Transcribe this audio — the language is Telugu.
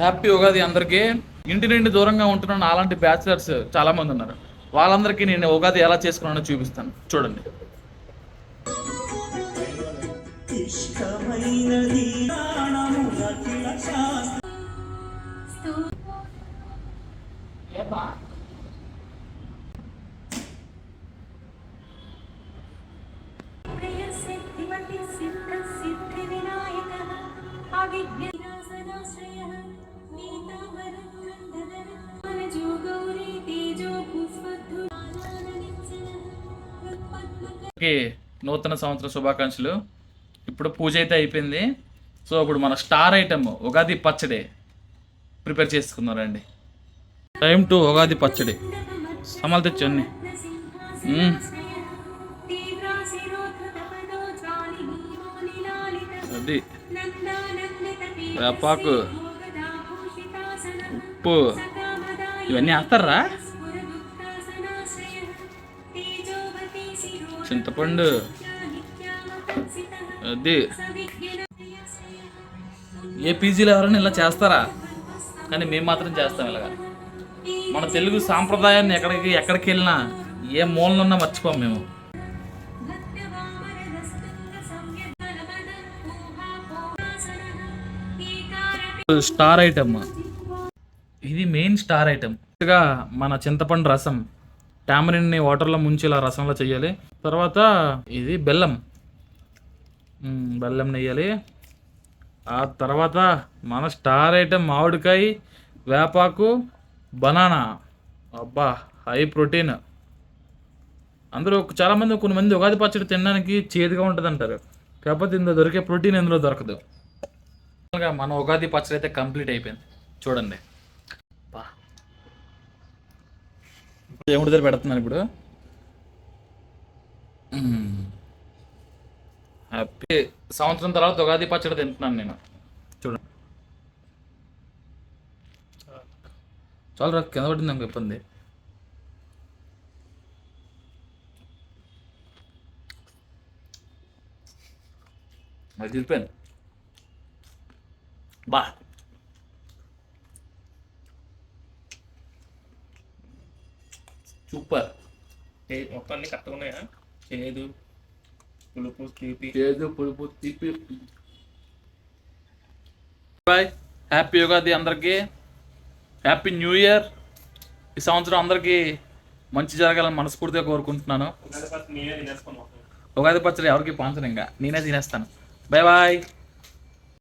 హ్యాపీ ఉగాది అందరికీ. ఇంటి నుండి దూరంగా ఉంటున్న అలాంటి బ్యాచిలర్స్ చాలా మంది ఉన్నారు. వాళ్ళందరికీ నేను ఉగాది ఎలా చేసుకున్నానో చూపిస్తాను, చూడండి. నూతన సంవత్సర శుభాకాంక్షలు. ఇప్పుడు పూజ అయితే అయిపోయింది. సో ఇప్పుడు మన స్టార్ ఐటమ్ ఉగాది పచ్చడి ప్రిపేర్ చేసుకున్నారండి. టైం టు ఉగాది పచ్చడి. సమాలు తెచ్చండి. అది వేపాకు, ఉప్పు ఇవన్నీ వేస్తారా? చింతపండు, అది ఏ పీజీలో ఎవరైనా ఇలా చేస్తారా? కానీ మేము మాత్రం చేస్తాం ఇలాగా. మన తెలుగు సాంప్రదాయాన్ని ఎక్కడికి వెళ్ళినా ఏ మూలనున్నా మర్చిపోం మేము. స్టార్ ఐటమ్ ఇది, మెయిన్ స్టార్ ఐటమ్. మన చింతపండు రసం, టామరిన్ని వాటర్లో ముంచి ఇలా రసంలో చేయాలి. తర్వాత ఇది బెల్లం నెయ్యాలి. ఆ తర్వాత మన స్టార్ ఐటమ్ మామిడికాయ, వేపాకు, బనానా. అబ్బా, హై ప్రోటీన్. అందరూ చాలామంది కొన్ని మంది ఉగాది పచ్చడి తినడానికి చేదుగా ఉంటుంది అంటారు. కాకపోతే ఇందులో దొరికే ప్రోటీన్ ఇందులో దొరకదు. మన ఉగాది పచ్చడి అయితే కంప్లీట్ అయిపోయింది, చూడండి. దేవుడి దగ్గర పెడుతున్నాను ఇప్పుడు. హ్యాపీ సంవత్సరం తర్వాత ఉగాది పచ్చడి తింటున్నాను నేను, చూడండి. చాలా రా, కింద పడింది నాకు ఇబ్బంది. అది తిరిపోయాను. బా, సూపర్. మొత్తాన్ని కరెక్ట్గా ఉన్నాయా? చేదు, పులుపు, తీపి. బాయ్. హ్యాపీ ఉగాది అందరికీ. Happy new year. ఈ సంవత్సరం అందరికీ మంచి జరగాలని మనస్ఫూర్తిగా కోరుకుంటున్నాను. ఉగాది పచ్చడి ఎవరికి పంచను, ఇంకా నేనే తినేస్తాను. Bye bye.